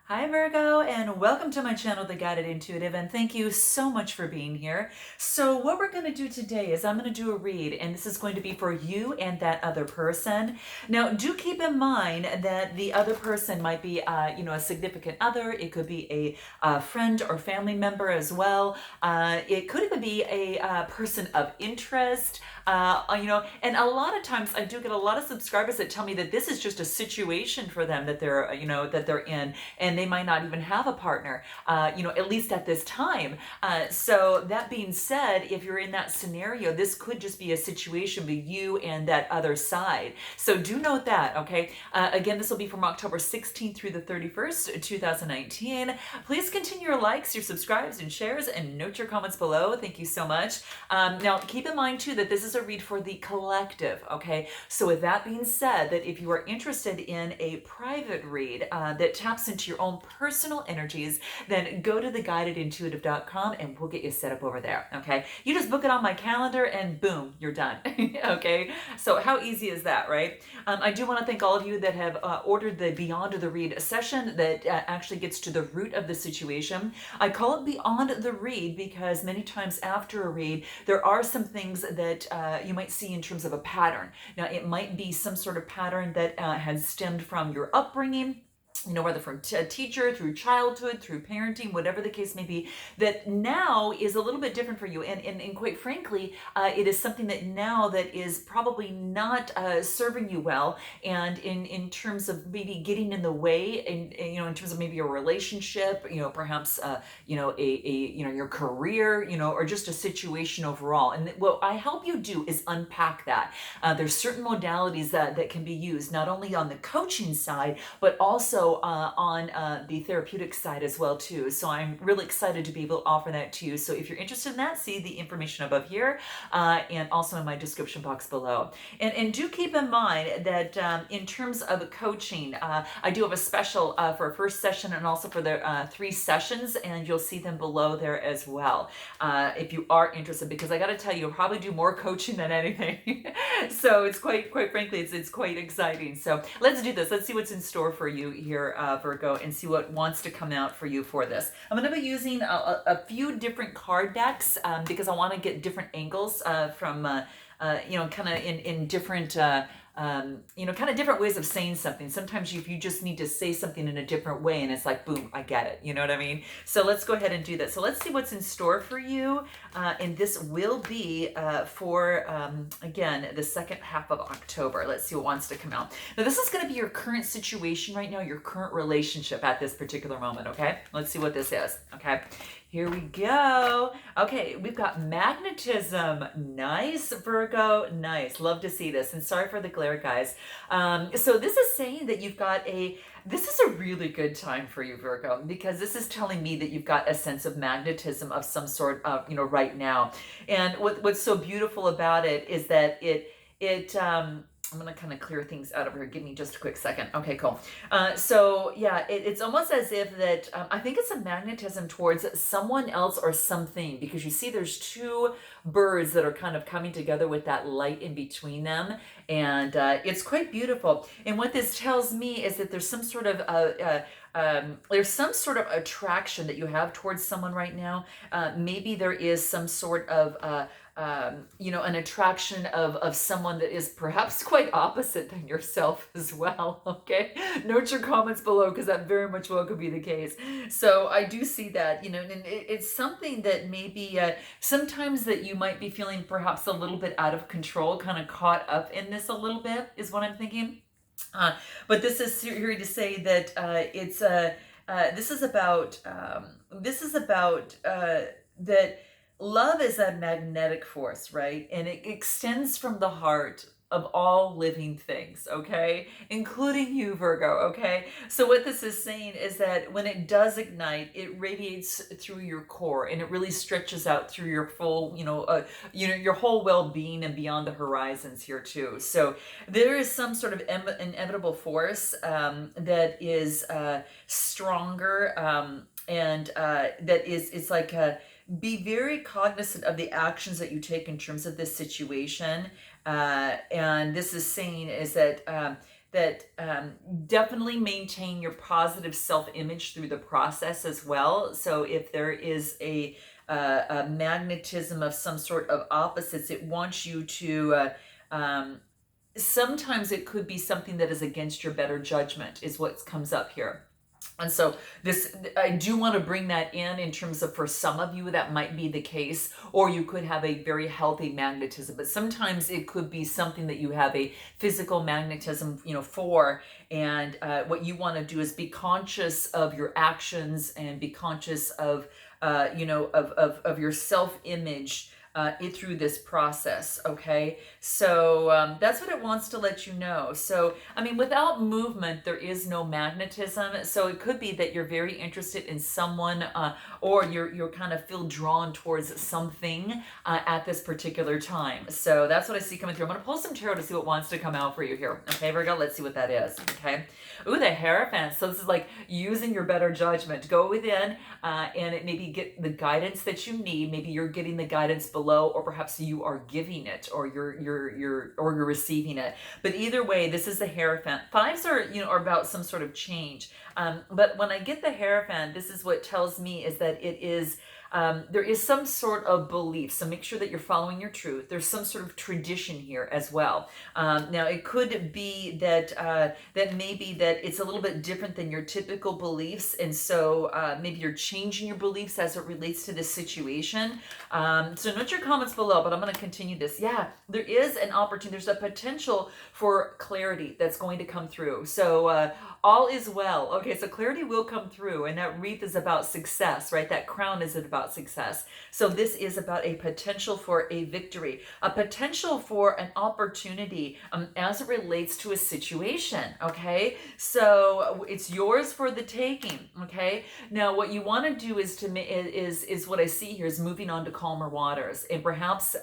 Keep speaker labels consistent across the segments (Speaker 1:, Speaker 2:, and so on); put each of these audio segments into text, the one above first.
Speaker 1: Hi Virgo, and welcome to my channel, The Guided Intuitive, and thank you so much for being here. So what we're going to do today is I'm going to do a read, and this is going to be for you and that other person. Now, do keep in mind that the other person might be, a significant other. It could be a friend or family member as well. It could even be a person of interest. And a lot of times I do get a lot of subscribers that tell me that this is just a situation for them that they're in, and they might not even have a partner, at least at this time. So that being said, if you're in that scenario, this could just be a situation with you and that other side. So do note that, okay? Again, this will be from October 16th through the 31st, 2019. Please continue your likes, your subscribes, and shares, and note your comments below. Thank you so much. Now, keep in mind, too, that this is a read for the collective, okay? So with that being said, that if you are interested in a private read that taps into your own personal energies, then go to theguidedintuitive.com and we'll get you set up over there, okay? You just book it on my calendar and boom, you're done, okay? So how easy is that, right? I do want to thank all of you that have ordered the Beyond the Read session that actually gets to the root of the situation. I call it Beyond the Read because many times after a read, there are some things that you might see in terms of a pattern. Now, it might be some sort of pattern that has stemmed from your upbringing, whether from teacher, through childhood, through parenting, whatever the case may be, that now is a little bit different for you. And quite frankly, it is something that now that is probably not serving you well. And in terms of maybe getting in the way, in terms of maybe a relationship, perhaps, your career, or just a situation overall. And what I help you do is unpack that. There's certain modalities that can be used, not only on the coaching side, but also on the therapeutic side as well too. So I'm really excited to be able to offer that to you. So if you're interested in that, see the information above here and also in my description box below. And do keep in mind that in terms of coaching, I do have a special for a first session and also for the 3 sessions, and you'll see them below there as well if you are interested, because I got to tell you, you'll probably do more coaching than anything. So it's quite frankly, it's quite exciting. So let's do this. Let's see what's in store for you here, Virgo, and see what wants to come out for you for this. I'm going to be using a few different card decks because I want to get different angles from, kind of in different, kind of different ways of saying something. Sometimes if you just need to say something in a different way and it's like, boom, I get it. You know what I mean? So let's go ahead and do that. So let's see what's in store for you. And this will be for, again, the second half of October. Let's see what wants to come out. Now, this is going to be your current situation right now, your current relationship at this particular moment, okay? Let's see what this is, okay? Here we go. Okay, we've got magnetism. Nice, Virgo. Nice. Love to see this. And sorry for the glare, guys. So this is saying that this is a really good time for you, Virgo, because this is telling me that you've got a sense of magnetism of some sort of, right now. And what's so beautiful about it is that I'm going to kind of clear things out over here. Give me just a quick second. Okay, cool. So yeah, it's almost as if that, I think it's a magnetism towards someone else or something, because you see there's 2 birds that are kind of coming together with that light in between them. And it's quite beautiful. And what this tells me is that there's some sort of attraction that you have towards someone right now. Maybe there is some sort of an attraction of someone that is perhaps quite opposite than yourself as well, okay? Note your comments below, because that very much well could be the case. So I do see that, and it's something that maybe sometimes that you might be feeling perhaps a little bit out of control, kind of caught up in this a little bit, is what I'm thinking. But this is here to say that this is about that love is a magnetic force, right? And it extends from the heart of all living things, okay? Including you, Virgo, okay? So what this is saying is that when it does ignite, it radiates through your core, and it really stretches out through your full, your whole well-being and beyond the horizons here too. So there is some sort of inevitable force that is stronger, and that is, it's like be very cognizant of the actions that you take in terms of this situation. And this is saying is that definitely maintain your positive self-image through the process as well. So if there is a magnetism of some sort of opposites, it wants you to sometimes it could be something that is against your better judgment is what comes up here. And so this, I do want to bring that in terms of, for some of you, that might be the case, or you could have a very healthy magnetism, but sometimes it could be something that you have a physical magnetism, for, and what you want to do is be conscious of your actions and be conscious of, of your self-image through this process. Okay, so that's what it wants to let you know. So I mean, without movement there is no magnetism, so it could be that you're very interested in someone, or you're kind of feel drawn towards something at this particular time. So that's what I see coming through. I'm going to pull some tarot to see what wants to come out for you here. Okay, Virgo, let's see what that is. Okay, ooh, the Hierophant. So this is like using your better judgment. Go within and it maybe get the guidance that you need. Maybe you're getting the guidance below, or perhaps you are giving it, or you're receiving it. But either way, this is the Hierophant. Fives are are about some sort of change. But when I get the Hierophant, this is what tells me is that it is there is some sort of belief. So make sure that you're following your truth. There's some sort of tradition here as well. Now it could be that that maybe that it's a little bit different than your typical beliefs, and so maybe you're changing your beliefs as it relates to this situation. So note your comments below, but I'm going to continue this. Yeah, there is an opportunity. There's a potential for clarity that's going to come through. So all is well. Okay, so clarity will come through, and that wreath is about success, right? That crown is about success. So this is about a potential for a victory, a potential for an opportunity as it relates to a situation. Okay, so it's yours for the taking. Okay, now what you want to do is is what I see here is moving on to calmer waters, and perhaps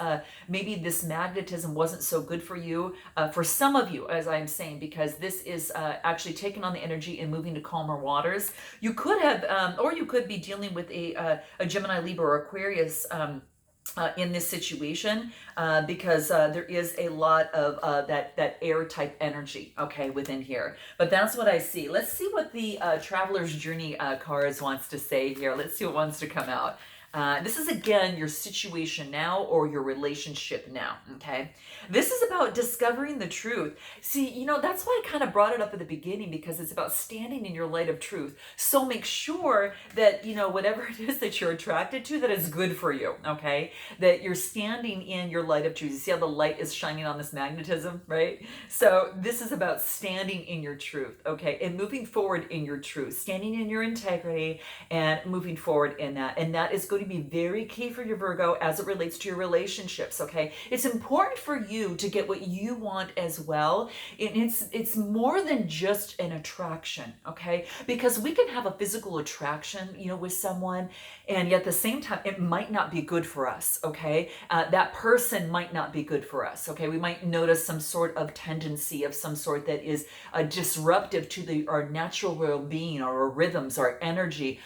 Speaker 1: maybe this magnetism wasn't so good for you, for some of you, as I'm saying, because this is actually taking on the energy and moving to calmer waters. You could have, or you could be dealing with a Gemini, Libra, or Aquarius in this situation, because there is a lot of that air type energy, okay, within here. But that's what I see. Let's see what the Traveler's Journey cards wants to say here. Let's see what wants to come out. This is again your situation now, or your relationship now. Okay, this is about discovering the truth. See, that's why I kind of brought it up at the beginning, because it's about standing in your light of truth. So make sure that whatever it is that you're attracted to, that is good for you. Okay, that you're standing in your light of truth. You see how the light is shining on this magnetism, right? So this is about standing in your truth. Okay, and moving forward in your truth, standing in your integrity, and moving forward in that, and that is going to be very key for your Virgo as it relates to your relationships. Okay, it's important for you to get what you want as well. It's more than just an attraction. Okay, because we can have a physical attraction with someone, and yet at the same time it might not be good for us. Okay, that person might not be good for us. Okay, we might notice some sort of tendency of some sort that is disruptive to our natural well-being, or our rhythms, our energy.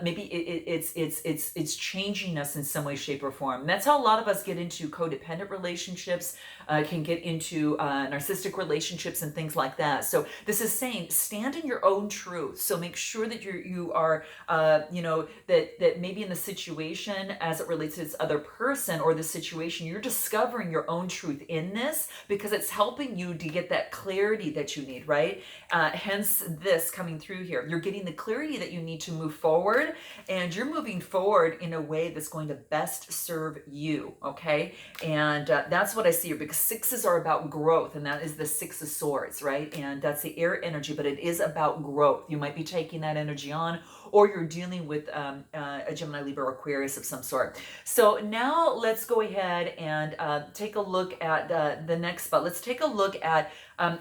Speaker 1: Maybe it's changing us in some way, shape, or form. And that's how a lot of us get into codependent relationships, can get into narcissistic relationships and things like that. So this is saying stand in your own truth. So make sure that you are that maybe in the situation as it relates to this other person or the situation, you're discovering your own truth in this, because it's helping you to get that clarity that you need, right? Hence this coming through here. You're getting the clarity that you need to move forward, and you're moving forward in a way that's going to best serve you. Okay, and that's what I see here, because sixes are about growth, and that is the Six of Swords, right? And that's the air energy, but it is about growth. You might be taking that energy on, or you're dealing with a Gemini, Libra, or Aquarius of some sort. So now let's go ahead and take a look at the next spot. Let's take a look at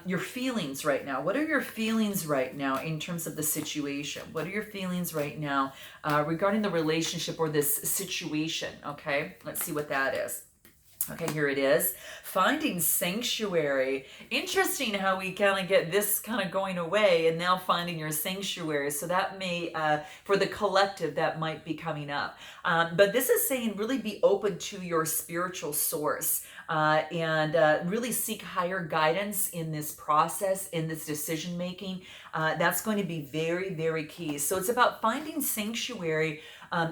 Speaker 1: your feelings right now. What are your feelings right now in terms of the situation? What are your feelings right now regarding the relationship or this situation? Okay, let's see what that is. Okay, here it is. Finding sanctuary. Interesting how we kind of get this kind of going away, and now finding your sanctuary. So that may, for the collective, that might be coming up. But this is saying really be open to your spiritual source. and really seek higher guidance in this process, in this decision making. That's going to be very, very key. So it's about finding sanctuary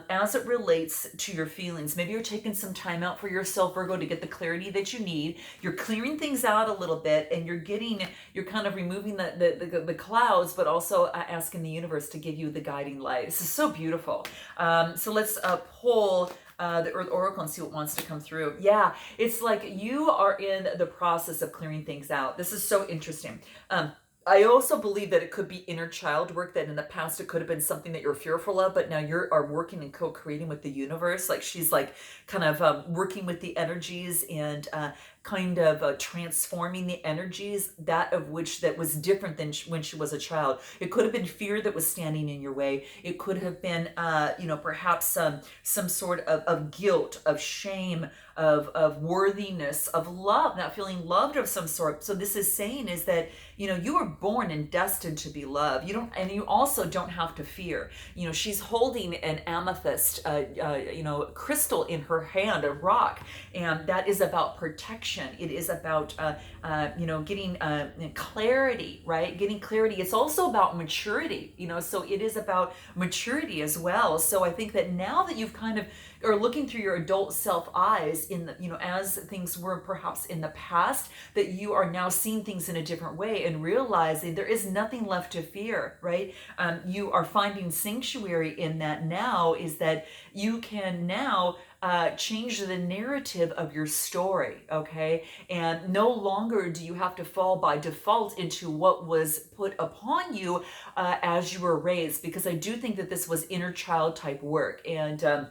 Speaker 1: as it relates to your feelings. Maybe you're taking some time out for yourself, Virgo, to get the clarity that you need. You're clearing things out a little bit, and you're kind of removing the clouds, but also asking the universe to give you the guiding light. This is so beautiful. So let's pull the Earth Oracle and see what wants to come through. Yeah, it's like you are in the process of clearing things out. This is so interesting. I also believe that it could be inner child work, that in the past it could have been something that you're fearful of, but now you are working and co-creating with the universe. Like she's like kind of working with the energies and kind of transforming the energies, that of which that was different than when she was a child. It could have been fear that was standing in your way. It could have been, perhaps some sort of guilt, of shame, of worthiness, of love, not feeling loved of some sort. So this is saying is that, you were born and destined to be loved. And you also don't have to fear. She's holding an amethyst, crystal in her hand, a rock, and that is about protection. It is about, getting clarity, right? Getting clarity. It's also about maturity, so it is about maturity as well. So I think that now that you've kind of are looking through your adult self eyes in the, as things were perhaps in the past, that you are now seeing things in a different way and realizing there is nothing left to fear, right? You are finding sanctuary in that now, is that you can now change the narrative of your story, okay? And no longer do you have to fall by default into what was put upon you as you were raised, because I do think that this was inner child type work. And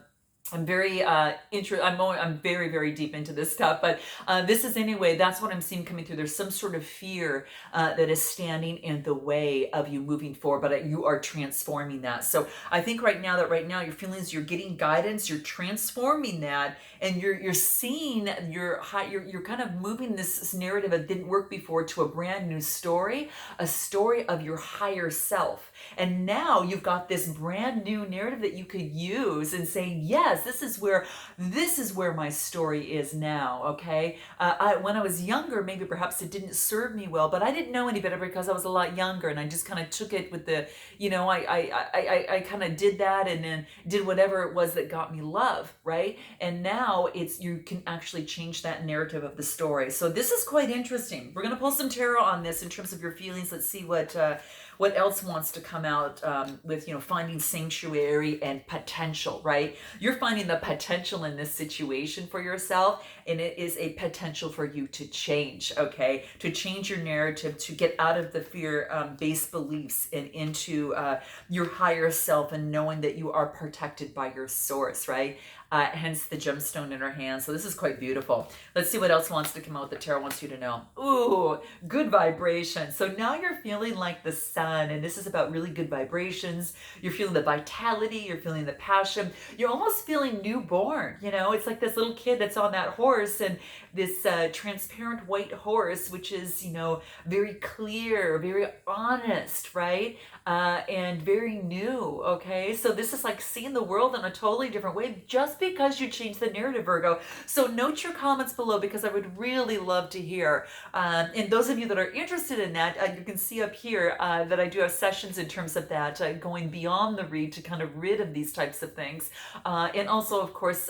Speaker 1: I'm very I'm very, very deep into this stuff, but this is anyway, that's what I'm seeing coming through. There's some sort of fear that is standing in the way of you moving forward, but you are transforming that. So I think right now your feelings, you're getting guidance, you're transforming that, and you're seeing you're kind of moving this narrative that didn't work before to a brand new story, a story of your higher self. And now you've got this brand new narrative that you could use and say, yes, this is where my story is now. Okay. When I was younger, maybe perhaps it didn't serve me well, but I didn't know any better because I was a lot younger, and I just kind of took it with the, I kind of did that and then did whatever it was that got me love. Right. And now you can actually change that narrative of the story. So this is quite interesting. We're going to pull some tarot on this in terms of your feelings. Let's see what else wants to come out with, finding sanctuary and potential, right? You're finding the potential in this situation for yourself, and it is a potential for you to change, okay? To change your narrative, to get out of the fear-based beliefs and into your higher self, and knowing that you are protected by your source, right? Hence the gemstone in her hand. So this is quite beautiful. Let's see what else wants to come out. The tarot wants you to know. Ooh, good vibration. So now you're feeling like the sun, and this is about really good vibrations. You're feeling the vitality. You're feeling the passion. You're almost feeling newborn. It's like this little kid that's on that horse, and this transparent white horse, which is, very clear, very honest, right? And very new, okay? So this is like seeing the world in a totally different way just because you changed the narrative, Virgo. So note your comments below, because I would really love to hear. And those of you that are interested in that, you can see up here that I do have sessions in terms of that, going beyond the read to kind of rid of these types of things. And also, of course,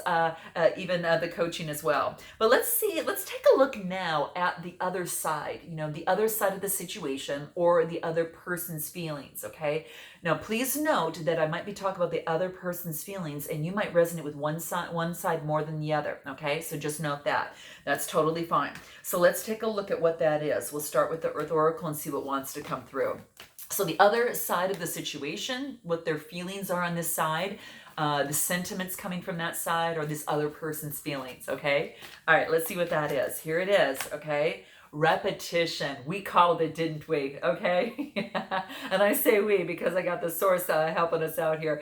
Speaker 1: even the coaching as well. But let's take a look now at the other side, the other side of the situation, or the other person's feelings, okay? Now, please note that I might be talking about the other person's feelings, and you might resonate with one side more than the other, okay? So just note that. That's totally fine. So let's take a look at what that is. We'll start with the Earth Oracle and see what wants to come through. So the other side of the situation, what their feelings are on this side, the sentiments coming from that side, or this other person's feelings, okay? All right, let's see what that is. Here it is, okay? repetition. We called it, didn't we? Okay. And I say we because I got the source helping us out here.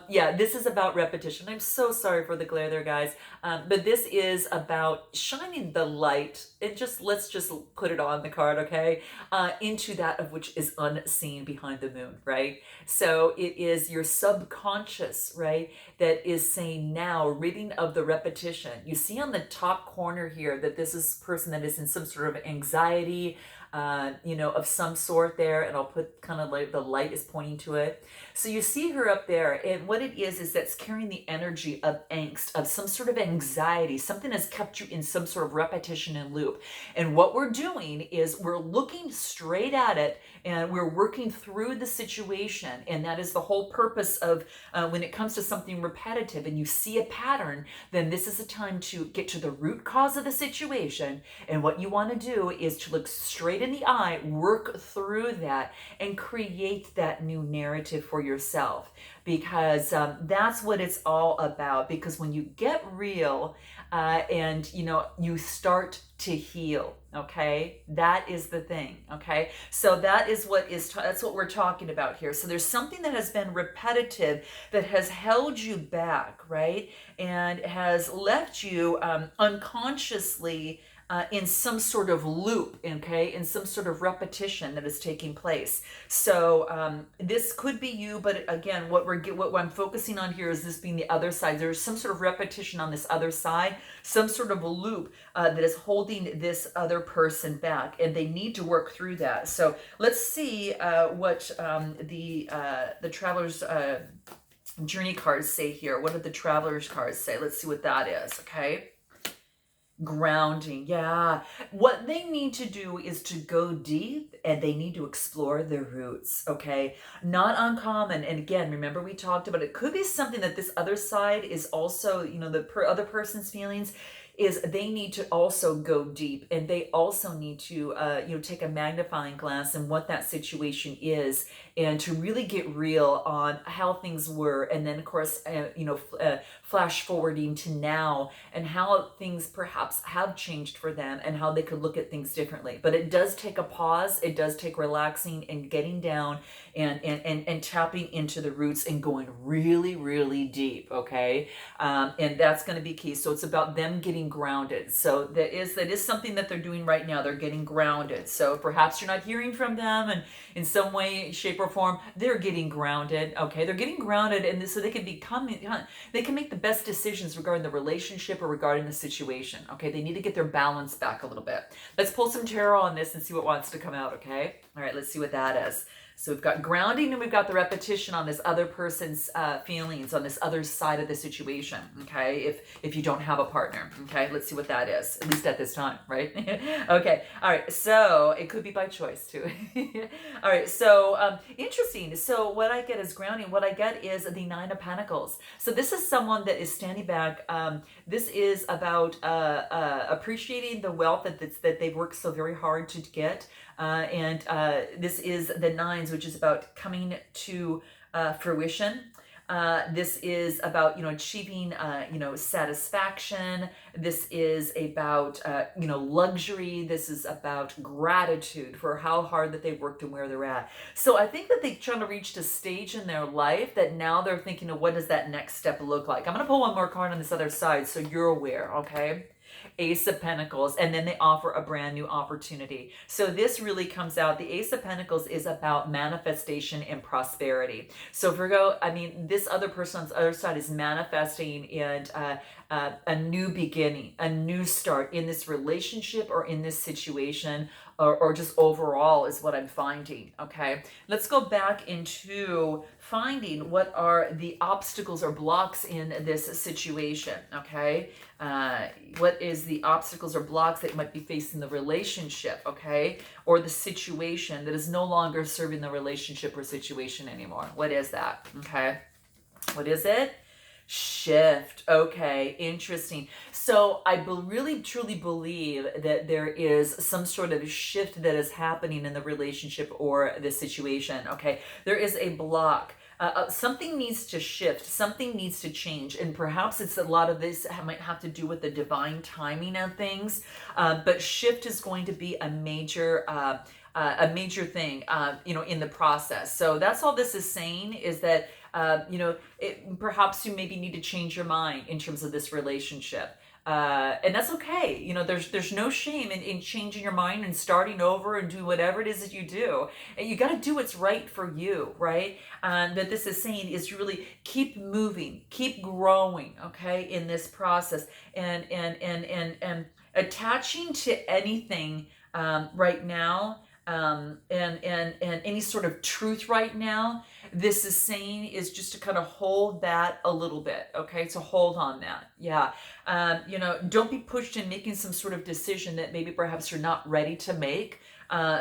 Speaker 1: Yeah, this is about repetition. I'm so sorry for the glare there, guys. But this is about shining the light, and let's just put it on the card, okay? Into that of which is unseen behind the moon, right? So it is your subconscious, right, that is saying now, ridding of the repetition. You see on the top corner here that this is a person that is in some sort of anxiety, of some sort there, and I'll put kind of like the light is pointing to it. So you see her up there, and what it is that's carrying the energy of angst, of some sort of anxiety, something has kept you in some sort of repetition and loop. And what we're doing is we're looking straight at it, and we're working through the situation. And that is the whole purpose of when it comes to something repetitive and you see a pattern, then this is a time to get to the root cause of the situation. And what you want to do is to look straight in the eye, work through that, and create that new narrative for yourself. Because that's what it's all about. Because when you get real and you start to heal, okay, that is the thing. Okay, so that's what we're talking about here. So there's something that has been repetitive that has held you back, right, and has left you unconsciously in some sort of loop, okay, in some sort of repetition that is taking place. So this could be you, but again, what I'm focusing on here is this being the other side. There's some sort of repetition on this other side, some sort of a loop that is holding this other person back, and they need to work through that. So let's see what the Traveler's Journey cards say here. What do the Traveler's cards say? Let's see what that is, okay? Grounding, yeah. What they need to do is to go deep, and they need to explore their roots, okay? Not uncommon. And again, remember we talked about it could be something that this other side is also, the other person's feelings is they need to also go deep, and they also need to take a magnifying glass and what that situation is, and to really get real on how things were, and then of course flash forwarding to now and how things perhaps have changed for them and how they could look at things differently. But it does take a pause, it does take relaxing and getting down and tapping into the roots and going really, really deep, okay? And that's going to be key. So it's about them getting grounded. So that is something that they're doing right now. They're getting grounded. So perhaps you're not hearing from them, and in some way, shape, or form, they're getting grounded, okay? They're getting grounded, and so they can make the best decisions regarding the relationship or regarding the situation, okay? They need to get their balance back a little bit. Let's pull some tarot on this and see what wants to come out, okay? All right, let's see what that is. So we've got grounding, and we've got the repetition on this other person's feelings, on this other side of the situation, okay? If you don't have a partner, okay? Let's see what that is, at least at this time, right? Okay, all right, so it could be by choice too. All right, so interesting. So what I get is grounding. What I get is the Nine of Pentacles. So this is someone that is standing back. This is about appreciating the wealth that they've worked so very hard to get. And this is the Nines, which is about coming to fruition. This is about, achieving, satisfaction. This is about, luxury. This is about gratitude for how hard that they've worked and where they're at. So I think that they're trying to reach a stage in their life that now they're thinking of what does that next step look like. I'm going to pull one more card on this other side so you're aware, okay? Ace of Pentacles, and then they offer a brand new opportunity. So this really comes out, the Ace of Pentacles is about manifestation and prosperity. So Virgo, this other person on the other side is manifesting and a new beginning, a new start in this relationship or in this situation, or just overall is what I'm finding, okay? Let's go back into finding what are the obstacles or blocks in this situation, okay? What is the obstacles or blocks that might be facing the relationship, okay? Or the situation that is no longer serving the relationship or situation anymore. What is that, okay? What is it? Shift. Okay, interesting. So I really truly believe that there is some sort of shift that is happening in the relationship or the situation. Okay, there is a block something needs to shift, something needs to change, and perhaps it's a lot of this might have to do with the divine timing of things. But shift is going to be a major thing, in the process. So that's all this is saying, is that, perhaps you maybe need to change your mind in terms of this relationship. And that's okay. There's no shame in changing your mind and starting over and do whatever it is that you do. And you got to do what's right for you, right? That this is saying is really keep moving, keep growing, okay, in this process, and attaching to anything right now, and any sort of truth right now, this is saying, is just to kind of hold that a little bit, okay? So hold on that. Yeah. Don't be pushed in making some sort of decision that maybe perhaps you're not ready to make.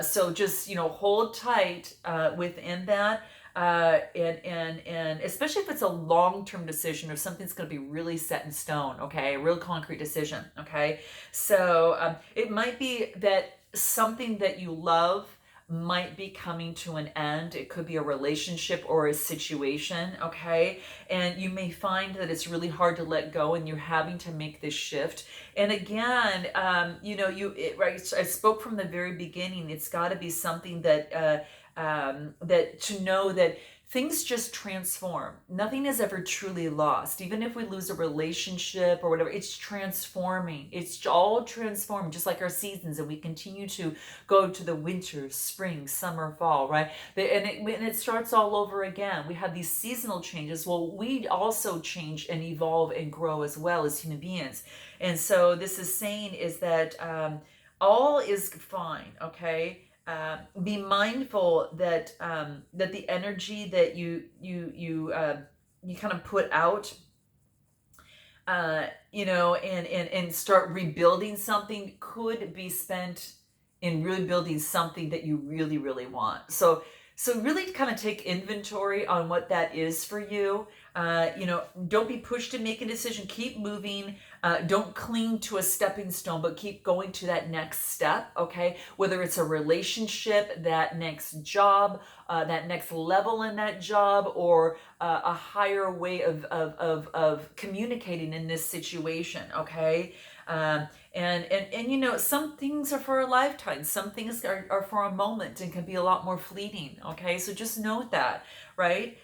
Speaker 1: So just, hold tight within that. And especially if it's a long-term decision or something's going to be really set in stone, okay? A real concrete decision, okay? So it might be that something that you love might be coming to an end. It could be a relationship or a situation, okay? And you may find that it's really hard to let go and you're having to make this shift. And again, right, I spoke from the very beginning, it's got to be something that to know that things just transform. Nothing is ever truly lost. Even if we lose a relationship or whatever, it's transforming. It's all transforming, just like our seasons. And we continue to go to the winter, spring, summer, fall, right? And it starts all over again. We have these seasonal changes. Well, we also change and evolve and grow as well as human beings. And so this is saying is that all is fine, okay? Be mindful that that the energy that you kind of put out, and start rebuilding something, could be spent in rebuilding something that you really, really want. So really kind of take inventory on what that is for you. Don't be pushed to make a decision. Keep moving. Don't cling to a stepping stone, but keep going to that next step, okay? Whether it's a relationship, that next job, that next level in that job, or a higher way of communicating in this situation, okay? And some things are for a lifetime. Some things are for a moment and can be a lot more fleeting, okay? So just note that, right?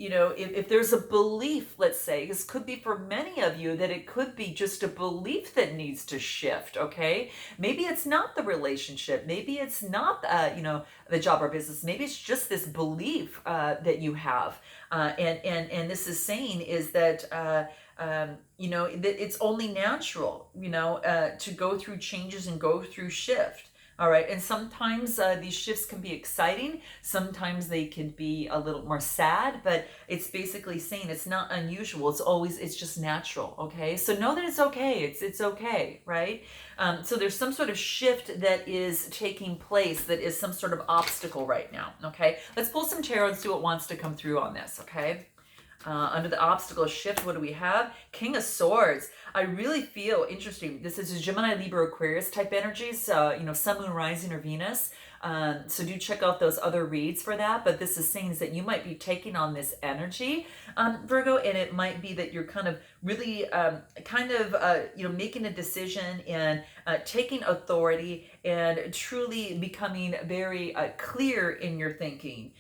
Speaker 1: If there's a belief, let's say, this could be for many of you, that it could be just a belief that needs to shift, okay? Maybe it's not the relationship. Maybe it's not, the job or business. Maybe it's just this belief that you have. And this is saying is that, that it's only natural, to go through changes and go through shift. All right. And sometimes these shifts can be exciting. Sometimes they can be a little more sad, but it's basically saying it's not unusual. It's just natural. Okay. So know that it's okay. It's okay. Right. So there's some sort of shift that is taking place, that is some sort of obstacle right now. Okay. Let's pull some tarot and see what wants to come through on this. Okay. Under the obstacle shift, what do we have? King of Swords. I really feel interesting. This is a Gemini, Libra, Aquarius type energies, Sun, Moon, Rising, or Venus. So do check out those other reads for that. But this is saying that you might be taking on this energy, Virgo, and it might be that you're kind of really making a decision and taking authority and truly becoming very clear in your thinking.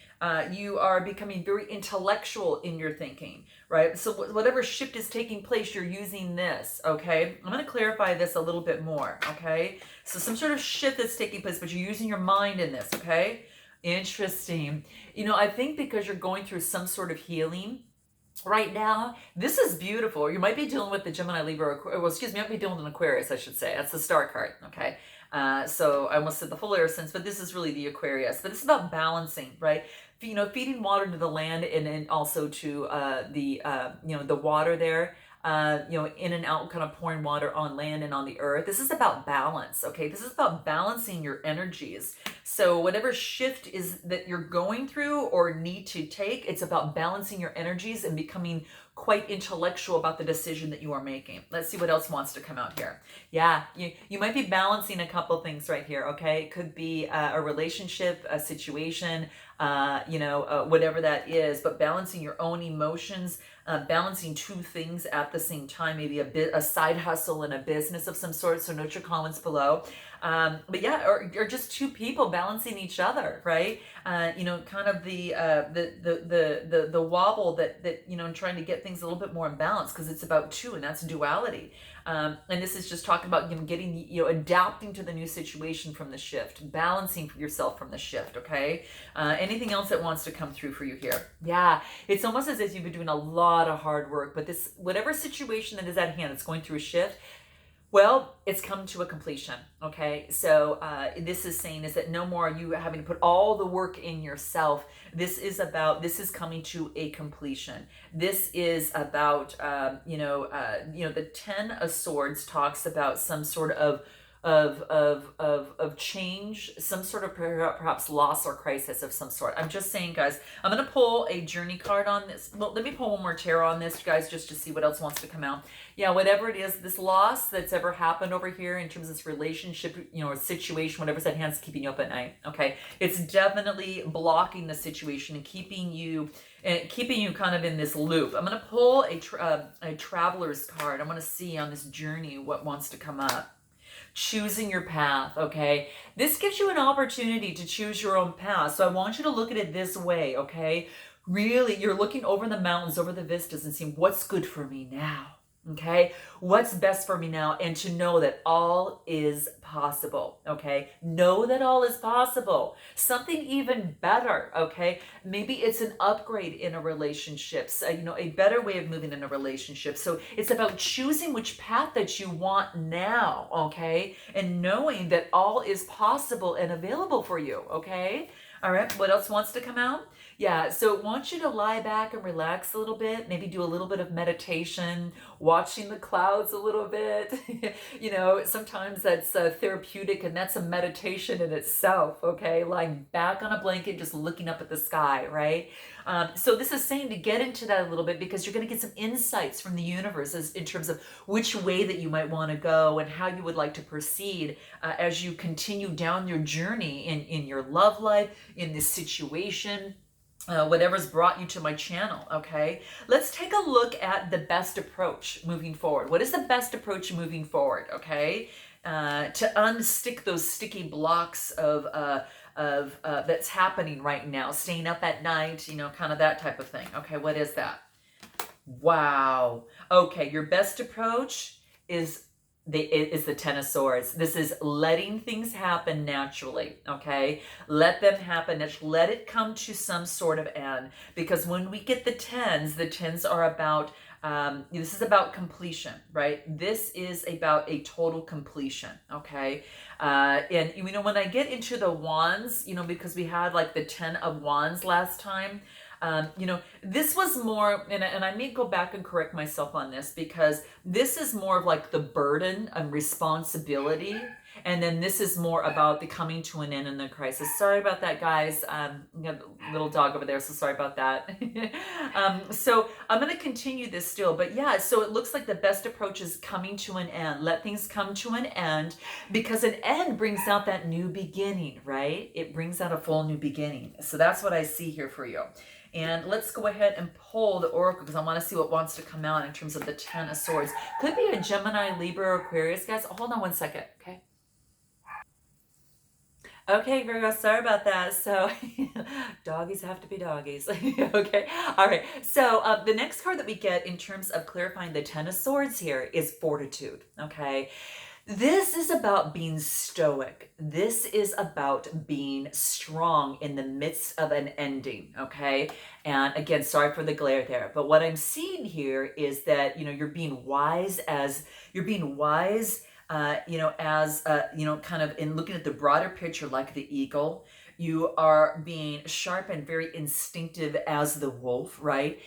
Speaker 1: You are becoming very intellectual in your thinking, right? So whatever shift is taking place, you're using this, okay? I'm going to clarify this a little bit more, okay? So some sort of shift that's taking place, but you're using your mind in this, okay? Interesting. I think because you're going through some sort of healing right now, this is beautiful. You might be dealing with the Gemini, Libra, you might be dealing with an Aquarius, I should say. That's the star card, okay? So I almost said the full air sense, but this is really the Aquarius. But it's about balancing, right? Feeding water to the land, and then also to the water there. In and out, kind of pouring water on land and on the earth. This is about balance, okay? This is about balancing your energies. So whatever shift is that you're going through or need to take, it's about balancing your energies and becoming quite intellectual about the decision that you are making. Let's see what else wants to come out here. Yeah, you might be balancing a couple things right here, okay? It could be a relationship, a situation, whatever that is, but balancing your own emotions, balancing two things at the same time, maybe a side hustle and a business of some sort. So note your comments below. But yeah, or just two people balancing each other, right? Kind of the wobble that trying to get things a little bit more in balance, because it's about two, and that's duality. And this is just talking about getting adapting to the new situation from the shift, balancing yourself from the shift. Okay. Anything else that wants to come through for you here? Yeah, it's almost as if you've been doing a lot of hard work, but this whatever situation that is at hand, it's going through a shift. Well, it's come to a completion, okay? So this is saying is that no more are you having to put all the work in yourself. This is coming to a completion. This is about, the 10 of Swords talks about some sort of change, some sort of perhaps loss or crisis of some sort. I'm just saying, guys, I'm going to pull a journey card on this. Well, let me pull one more tarot on this, guys, just to see what else wants to come out. Yeah, whatever it is, this loss that's ever happened over here in terms of this relationship, or situation, whatever's at hand is keeping you up at night, okay? It's definitely blocking the situation and keeping you kind of in this loop. I'm going to pull a traveler's card. I want to see on this journey what wants to come up. Choosing your path, okay? This gives you an opportunity to choose your own path. So I want you to look at it this way, okay? Really, you're looking over the mountains, over the vistas, and seeing what's good for me now. Okay, what's best for me now, and to know that all is possible. Okay, know that all is possible. Something even better. Okay, maybe it's an upgrade in a relationship. So, a better way of moving in a relationship. So it's about choosing which path that you want now. Okay, and knowing that all is possible and available for you. Okay. All right, what else wants to come out? Yeah, so I want you to lie back and relax a little bit, maybe do a little bit of meditation, watching the clouds a little bit. Sometimes that's therapeutic, and that's a meditation in itself, okay? Lying back on a blanket, just looking up at the sky, right? So this is saying to get into that a little bit, because you're going to get some insights from the universe in terms of which way that you might want to go and how you would like to proceed as you continue down your journey in your love life, in this situation, whatever's brought you to my channel, okay? Let's take a look at the best approach moving forward. What is the best approach moving forward, okay? To unstick those sticky blocks of that's happening right now, staying up at night, kind of that type of thing. Okay, what is that? Wow. Okay, your best approach is the Ten of Swords. This is letting things happen naturally, okay? Let them happen. Let it come to some sort of end. Because when we get the tens are about, this is about completion, right? This is about a total completion, okay? And, when I get into the wands, because we had like the 10 of wands last time, this was more, and I may go back and correct myself on this, because this is more of like the burden and responsibility. And then this is more about the coming to an end and the crisis. Sorry about that, guys. We have a little dog over there, so sorry about that. So I'm going to continue this still. But yeah, so it looks like the best approach is coming to an end. Let things come to an end, because an end brings out that new beginning, right? It brings out a full new beginning. So that's what I see here for you. And let's go ahead and pull the Oracle, because I want to see what wants to come out in terms of the 10 of Swords. Could be a Gemini, Libra, or Aquarius, guys. Hold on one second, okay? Okay, Virgo, sorry about that. So, doggies have to be doggies. Okay, all right. So, the next card that we get in terms of clarifying the 10 of Swords here is Fortitude, okay? This is about being stoic. This is about being strong in the midst of an ending, okay? And again, sorry for the glare there, but what I'm seeing here is that, you're being wise kind of in looking at the broader picture like the eagle. You are being sharp and very instinctive as the wolf, right?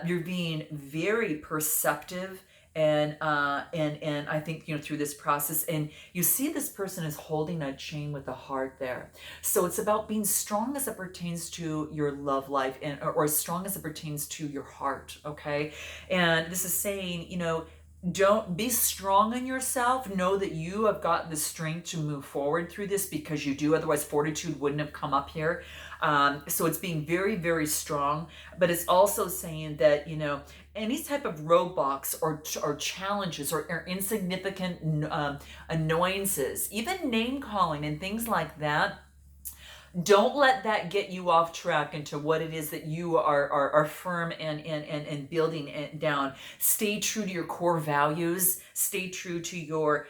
Speaker 1: You're being very perceptive. And I think, through this process, and you see this person is holding a chain with a heart there. So it's about being strong as it pertains to your love life, or as strong as it pertains to your heart, okay? And this is saying, don't be strong in yourself. Know that you have got the strength to move forward through this, because you do. Otherwise, Fortitude wouldn't have come up here. So it's being very, very strong, but it's also saying that, any type of roadblocks or challenges or insignificant annoyances, even name calling and things like that, don't let that get you off track into what it is that you are firm and building it down. Stay true to your core values. Stay true to your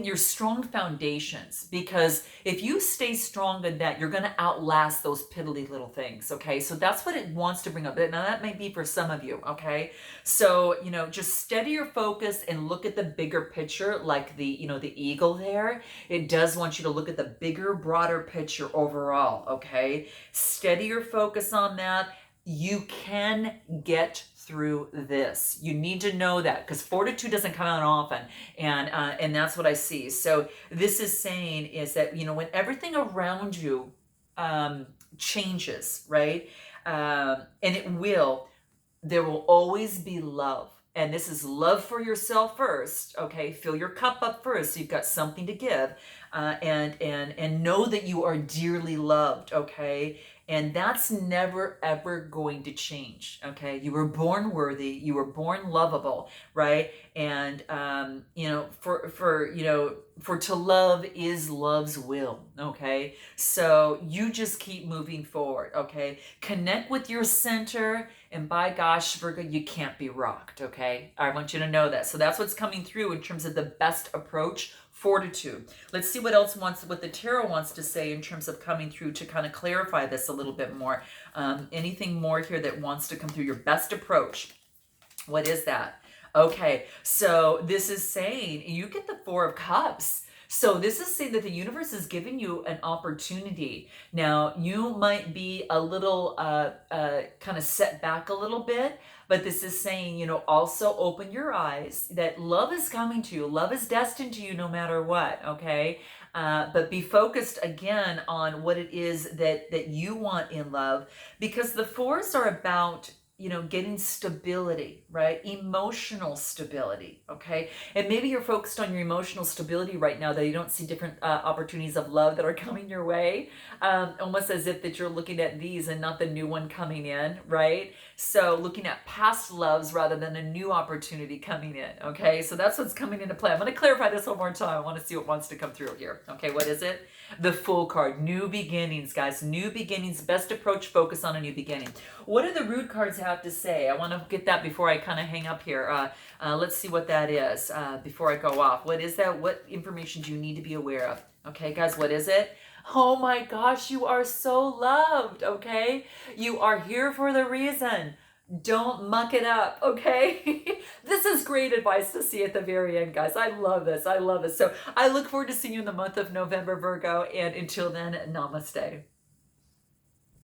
Speaker 1: your strong foundations, because if you stay strong in that, you're going to outlast those piddly little things. Okay, so that's what it wants to bring up. Now that may be for some of you. Okay, so just steady your focus and look at the bigger picture, like the eagle there. It does want you to look at the bigger, broader picture overall. Okay, steady your focus on that. You can get through this. You need to know that, because fortitude doesn't come out often, and that's what I see. So this is saying is that when everything around you changes, right, and it will, there will always be love. And this is love for yourself first. Okay, fill your cup up first, so you've got something to give, and know that you are dearly loved. Okay, and that's never ever going to change. Okay, you were born worthy, you were born lovable, right? And for to love is love's will. Okay, so you just keep moving forward. Okay, connect with your center, and by gosh, Virgo, you can't be rocked. Okay, I want you to know that. So that's what's coming through in terms of the best approach. Fortitude. Let's see what the tarot wants to say in terms of coming through to kind of clarify this a little bit more. Anything more here that wants to come through? Your best approach. What is that? Okay, so this is saying you get the Four of Cups. So this is saying that the universe is giving you an opportunity. Now, you might be a little kind of set back a little bit, but this is saying, also open your eyes, that love is coming to you. Love is destined to you no matter what, okay? But be focused again on what it is that you want in love, because the fours are about getting stability, right? Emotional stability, okay? And maybe you're focused on your emotional stability right now, that you don't see different opportunities of love that are coming your way, almost as if that you're looking at these and not the new one coming in, right? So looking at past loves rather than a new opportunity coming in, okay? So that's what's coming into play. I'm going to clarify this one more time. I want to see what wants to come through here. Okay, what is it? The Fool card. New beginnings, guys. New beginnings. Best approach, focus on a new beginning. What do the root cards have to say? I want to get that before I kind of hang up here. Let's see what that is before I go off. What is that? What information do you need to be aware of? Okay, guys, what is it? Oh my gosh, you are so loved, okay? You are here for the reason. Don't muck it up, okay? This is great advice to see at the very end, guys. I love this. I love this. So I look forward to seeing you in the month of November, Virgo. And until then, namaste.